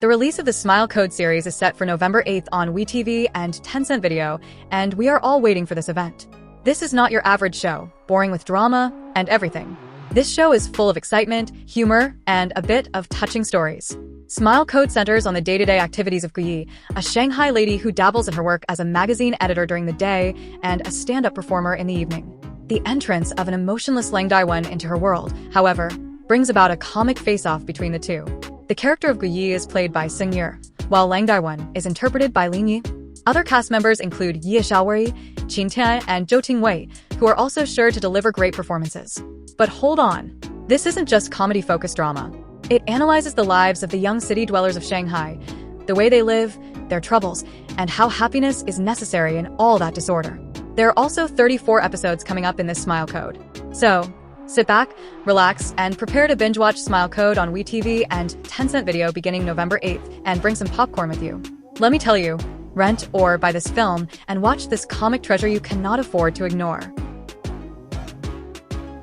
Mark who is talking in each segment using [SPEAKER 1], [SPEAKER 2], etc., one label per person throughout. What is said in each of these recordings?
[SPEAKER 1] The release of the Smile Code series is set for November 8th on WeTV and Tencent Video, and we are all waiting for this event. This is not your average show, boring with drama and everything. This show is full of excitement, humor, and a bit of touching stories. Smile Code centers on the day-to-day activities of Guyi, a Shanghai lady who dabbles in her work as a magazine editor during the day and a stand-up performer in the evening. The entrance of an emotionless Lang Daiwen into her world, however, brings about a comic face-off between the two. The character of Guyi is played by Sing Yer, while Lang Daiwen is interpreted by Lin Yi. Other cast members include Ye Xiaowei, Qin Tian, and Zhou Tingwei, who are also sure to deliver great performances. But hold on, this isn't just comedy-focused drama. It analyzes the lives of the young city dwellers of Shanghai, the way they live, their troubles, and how happiness is necessary in all that disorder. There are also 34 episodes coming up in this Smile Code. So, sit back, relax, and prepare to binge-watch Smile Code on WeTV and Tencent Video beginning November 8th, and bring some popcorn with you. Let me tell you, rent or buy this film and watch this comic treasure you cannot afford to ignore.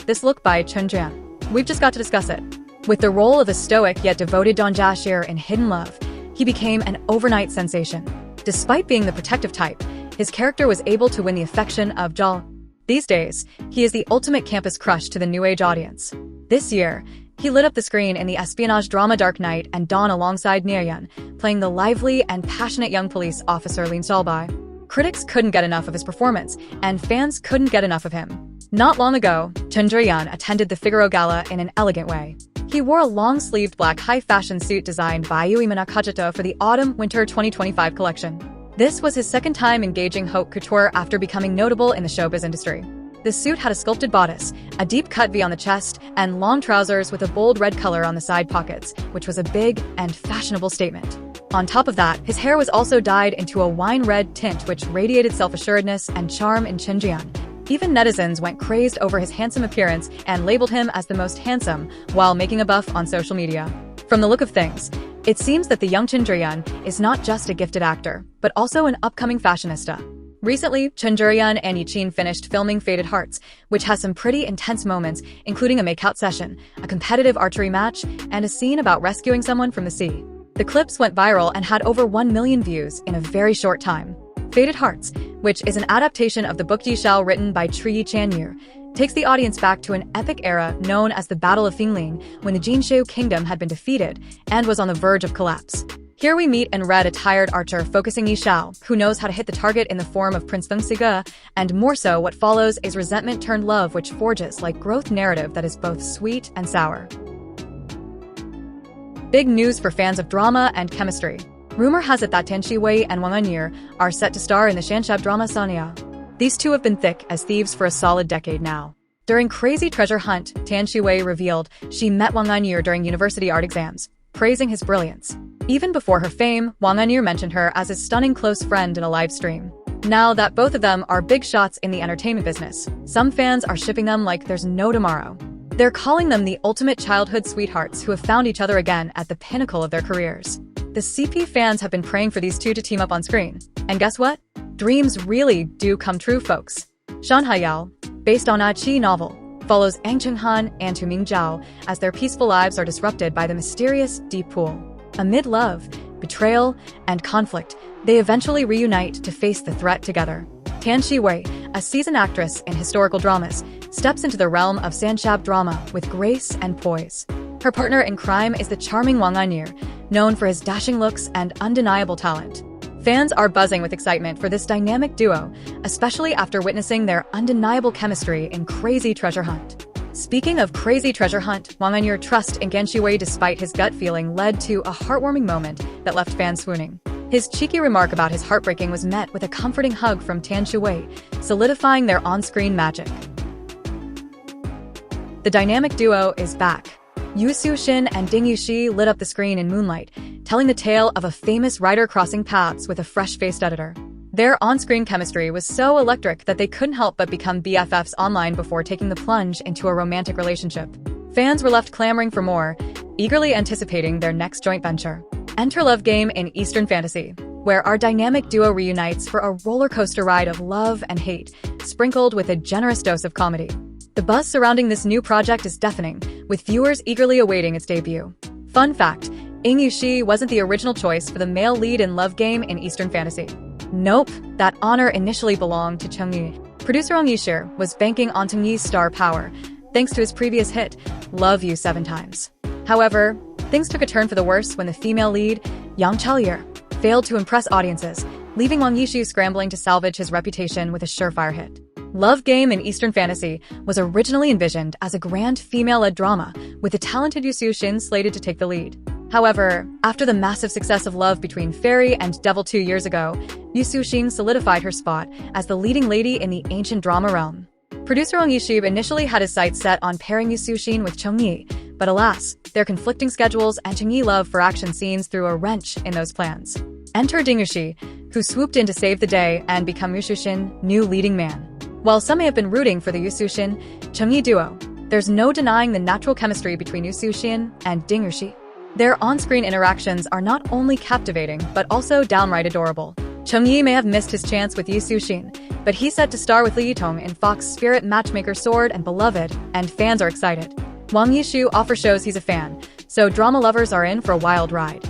[SPEAKER 1] This look by Chen Jian. We've just got to discuss it. With the role of a stoic yet devoted Don Jia in Hidden Love, he became an overnight sensation. Despite being the protective type, his character was able to win the affection of Zhao. These days, he is the ultimate campus crush to the new age audience. This year, he lit up the screen in the espionage drama Dark Knight and Dawn alongside Nian, playing the lively and passionate young police officer Lin Xiaobai. Critics couldn't get enough of his performance, and fans couldn't get enough of him. Not long ago, Chen Zhiyan attended the Figaro Gala in an elegant way. He wore a long-sleeved black high-fashion suit designed by Uemura Kajito for the Autumn-Winter 2025 collection. This was his second time engaging haute couture after becoming notable in the showbiz industry. The suit had a sculpted bodice, a deep-cut V on the chest, and long trousers with a bold red color on the side pockets, which was a big and fashionable statement. On top of that, his hair was also dyed into a wine red tint which radiated self-assuredness and charm in Chen Jian. Even netizens went crazed over his handsome appearance and labeled him as the most handsome while making a buff on social media. From the look of things, it seems that the young Chen Zhiyan is not just a gifted actor, but also an upcoming fashionista. Recently, Chen Zhiyan and Yi Qin finished filming Fated Hearts, which has some pretty intense moments, including a make-out session, a competitive archery match, and a scene about rescuing someone from the sea. The clips went viral and had over 1 million views in a very short time. Fated Hearts, which is an adaptation of the book Ji Shao written by Tri Chanyu, takes the audience back to an epic era known as the Battle of Fingling, when the Jinshu kingdom had been defeated and was on the verge of collapse. Here we meet in red a tired archer focusing Yi Shao, who knows how to hit the target in the form of Prince Feng Siga, and more so what follows is resentment turned love which forges like growth narrative that is both sweet and sour. Big news for fans of drama and chemistry. Rumor has it that Tan Shiwei and Wang Anyi are set to star in the Shanshab drama Sanya. These two have been thick as thieves for a solid decade now. During Crazy Treasure Hunt, Tan Shiwei revealed she met Wang Anyi during university art exams, praising his brilliance. Even before her fame, Wang Anyi mentioned her as his stunning close friend in a live stream. Now that both of them are big shots in the entertainment business, some fans are shipping them like there's no tomorrow. They're calling them the ultimate childhood sweethearts who have found each other again at the pinnacle of their careers. The CP fans have been praying for these two to team up on screen. And guess what? Dreams really do come true, folks. Shanhai Yao, based on a Qi novel, follows Ang Chenghan and Tu Mingzhao as their peaceful lives are disrupted by the mysterious deep pool. Amid love, betrayal, and conflict, they eventually reunite to face the threat together. Tan Shiwei, a seasoned actress in historical dramas, steps into the realm of Shanshab drama with grace and poise. Her partner in crime is the charming Wang Anyi, known for his dashing looks and undeniable talent. Fans are buzzing with excitement for this dynamic duo, especially after witnessing their undeniable chemistry in Crazy Treasure Hunt. Speaking of Crazy Treasure Hunt, Wang Anyi's trust in Gan Shiwei despite his gut feeling led to a heartwarming moment that left fans swooning. His cheeky remark about his heartbreaking was met with a comforting hug from Tan Shiwei, solidifying their on-screen magic. The dynamic duo is back. Yu Suxin and Ding Yuxi lit up the screen in Moonlight, telling the tale of a famous writer crossing paths with a fresh-faced editor. Their on-screen chemistry was so electric that they couldn't help but become BFFs online before taking the plunge into a romantic relationship. Fans were left clamoring for more, eagerly anticipating their next joint venture. Enter Love Game in Eastern Fantasy, where our dynamic duo reunites for a roller coaster ride of love and hate, sprinkled with a generous dose of comedy. The buzz surrounding this new project is deafening, with viewers eagerly awaiting its debut. Fun fact, Ing Yushi wasn't the original choice for the male lead in Love Game in Eastern Fantasy. Nope, that honor initially belonged to Chung Yi. Producer Ong Yishir was banking on Chung Yi's star power, thanks to his previous hit, Love You 7 Times. However, things took a turn for the worse when the female lead, Yang Chaoyer, failed to impress audiences, leaving Wang Yishu scrambling to salvage his reputation with a surefire hit. Love Game in Eastern Fantasy was originally envisioned as a grand female-led drama, with the talented Yu Su-shin slated to take the lead. However, after the massive success of Love Between Fairy and Devil 2 years ago, Yu Su-shin solidified her spot as the leading lady in the ancient drama realm. Producer Ong Yishib initially had his sights set on pairing Yu Su-shin with Chung Yi, but alas, their conflicting schedules and Chung Yi love for action scenes threw a wrench in those plans. Enter Ding Yushi, who swooped in to save the day and become Yu Su-shin, new leading man. While some may have been rooting for the Yu Su-shin, Chung Yi duo, there's no denying the natural chemistry between Yu Su-shin and Ding Yushi. Their on-screen interactions are not only captivating, but also downright adorable. Chung Yi may have missed his chance with Yu Su-shin, but he's set to star with Li Yitong in Fox Spirit Matchmaker Sword and Beloved, and fans are excited. Wang Yishu often shows he's a fan, so drama lovers are in for a wild ride.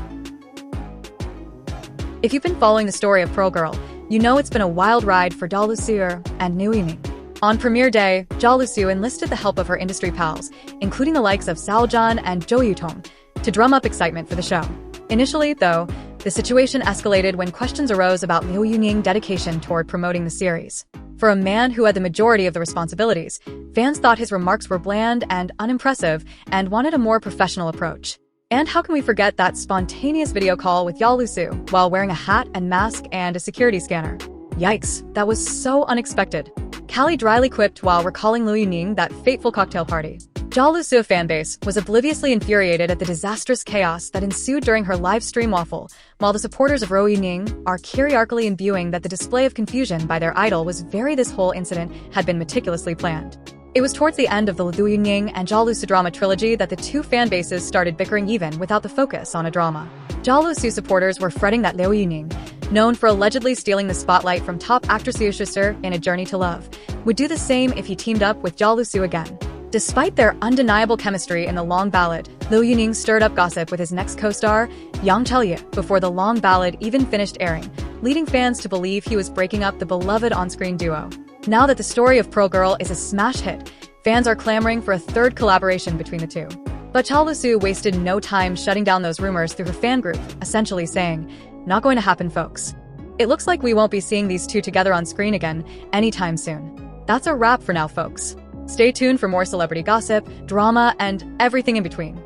[SPEAKER 1] If you've been following the story of Pearl Girl, you know it's been a wild ride for Jia Lusu and Liu Yining. On premiere day, Jia Lusu enlisted the help of her industry pals, including the likes of Sao Zhan and Zhou Yutong, to drum up excitement for the show. Initially, though, the situation escalated when questions arose about Liu Yining's dedication toward promoting the series. For a man who had the majority of the responsibilities, fans thought his remarks were bland and unimpressive and wanted a more professional approach. And how can we forget that spontaneous video call with Jia Lusu while wearing a hat and mask and a security scanner? Yikes, that was so unexpected. Callie dryly quipped while recalling Liu Yining that fateful cocktail party. Jia Lusu fanbase was obliviously infuriated at the disastrous chaos that ensued during her live stream waffle, while the supporters of Liu Yining are kyriarchically imbuing that the display of confusion by their idol was this whole incident had been meticulously planned. It was towards the end of the Liu Yining and Jia Lusu drama trilogy that the two fan bases started bickering even without the focus on a drama. Jia Lusu supporters were fretting that Liu Yining, known for allegedly stealing the spotlight from top actress Liu Shuster in A Journey to Love, would do the same if he teamed up with Jia Lusu again. Despite their undeniable chemistry in the long ballad, Liu Yining stirred up gossip with his next co-star, Yang Chaoyer, before the long ballad even finished airing, leading fans to believe he was breaking up the beloved on-screen duo. Now that the story of Pearl Girl is a smash hit, fans are clamoring for a third collaboration between the two. But Jia Lusu wasted no time shutting down those rumors through her fan group, essentially saying, "Not going to happen, folks. It looks like we won't be seeing these two together on screen again anytime soon." That's a wrap for now, folks. Stay tuned for more celebrity gossip, drama, and everything in between.